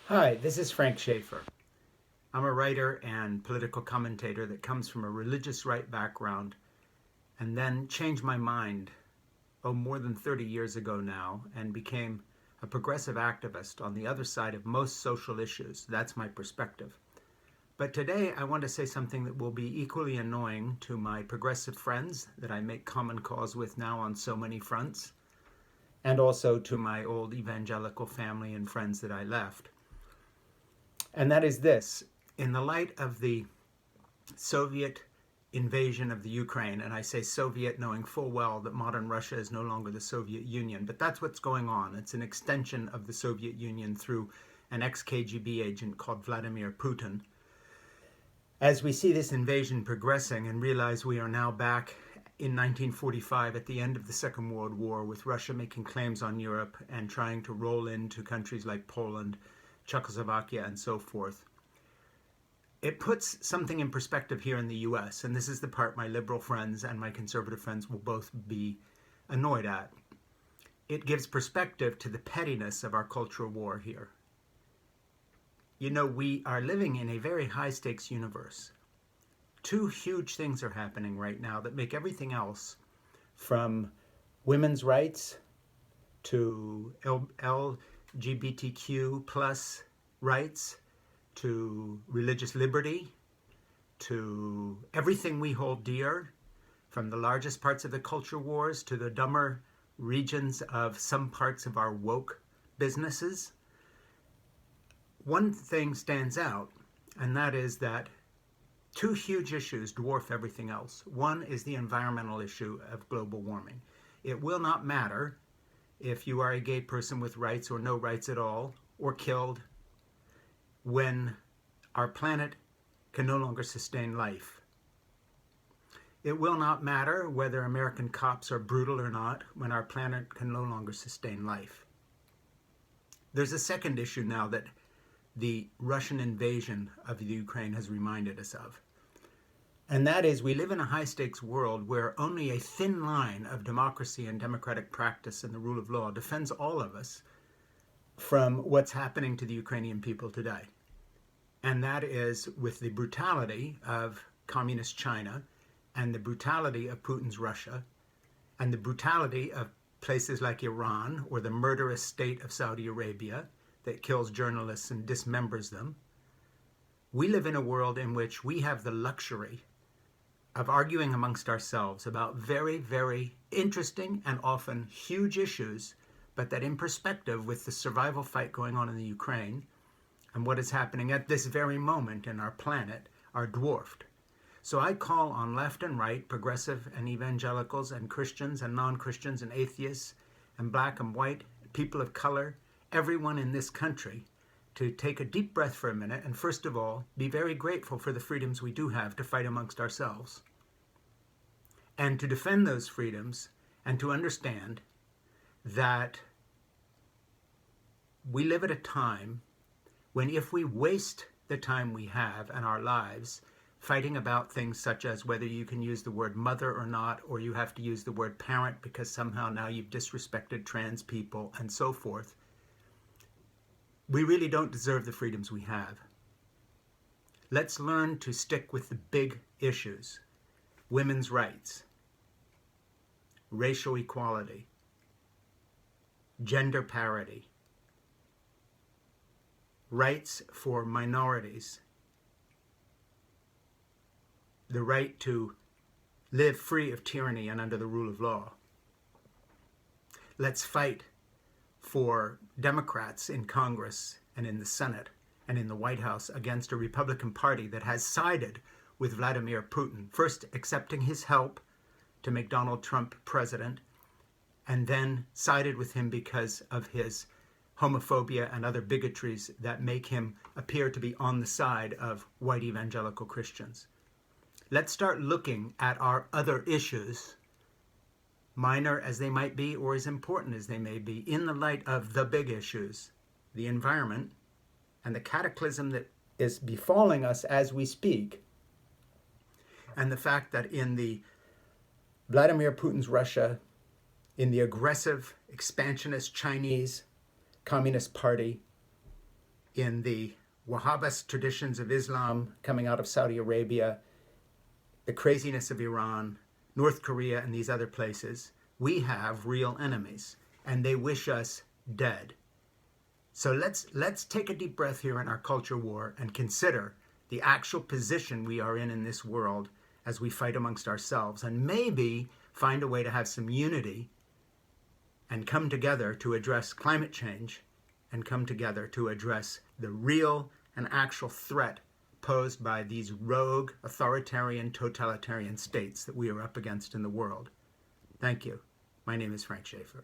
Hi, this is Frank Schaeffer. I'm a writer and political commentator that comes from a religious right background and then changed my mind, more than 30 years ago now, and became a progressive activist on the other side of most social issues. That's my perspective. But today I want to say something that will be equally annoying to my progressive friends that I make common cause with now on so many fronts, and also to my old evangelical family and friends that I left. And that is this: in the light of the Soviet invasion of the Ukraine, and I say Soviet knowing full well that modern Russia is no longer the Soviet Union, but that's what's going on. It's an extension of the Soviet Union through an ex-KGB agent called Vladimir Putin. As we see this invasion progressing and realize we are now back in 1945 at the end of the Second World War, with Russia making claims on Europe and trying to roll into countries like Poland, Czechoslovakia, and so forth, it puts something in perspective here in the US, and this is the part my liberal friends and my conservative friends will both be annoyed at. It gives perspective to the pettiness of our cultural war here. You know, we are living in a very high-stakes universe. Two huge things are happening right now that make everything else, from women's rights to LGBTQ plus rights, to religious liberty, to everything we hold dear, from the largest parts of the culture wars to the dumber regions of some parts of our woke businesses. One thing stands out, and that is that two huge issues dwarf everything else. One is the environmental issue of global warming. It will not matter if you are a gay person with rights or no rights at all, or killed, when our planet can no longer sustain life. It will not matter whether American cops are brutal or not when our planet can no longer sustain life. There's a second issue now that the Russian invasion of the Ukraine has reminded us of. And that is, we live in a high-stakes world where only a thin line of democracy and democratic practice and the rule of law defends all of us from what's happening to the Ukrainian people today. And that is with the brutality of communist China and the brutality of Putin's Russia and the brutality of places like Iran or the murderous state of Saudi Arabia that kills journalists and dismembers them. We live in a world in which we have the luxury of arguing amongst ourselves about very, very interesting and often huge issues, but that in perspective with the survival fight going on in the Ukraine and what is happening at this very moment in our planet are dwarfed. So I call on left and right, progressive and evangelicals and Christians and non-Christians and atheists and black and white, people of color, everyone in this country, to take a deep breath for a minute and first of all be very grateful for the freedoms we do have to fight amongst ourselves, and to defend those freedoms, and to understand that we live at a time when if we waste the time we have and our lives fighting about things such as whether you can use the word mother or not, or you have to use the word parent because somehow now you've disrespected trans people and so forth, we really don't deserve the freedoms we have. Let's learn to stick with the big issues: women's rights, racial equality, gender parity, rights for minorities, the right to live free of tyranny and under the rule of law. Let's fight for Democrats in Congress and in the Senate and in the White House against a Republican Party that has sided with Vladimir Putin, first accepting his help to make Donald Trump president, and then sided with him because of his homophobia and other bigotries that make him appear to be on the side of white evangelical Christians. Let's start looking at our other issues, minor as they might be or as important as they may be, in the light of the big issues: the environment and the cataclysm that is befalling us as we speak, and the fact that in the Vladimir Putin's Russia, in the aggressive, expansionist Chinese Communist Party, in the Wahhabist traditions of Islam coming out of Saudi Arabia, the craziness of Iran, North Korea, and these other places, we have real enemies, and they wish us dead. So let's take a deep breath here in our culture war and consider the actual position we are in this world as we fight amongst ourselves, and maybe find a way to have some unity and come together to address climate change and come together to address the real and actual threat posed by these rogue, authoritarian, totalitarian states that we are up against in the world. Thank you. My name is Frank Schaeffer.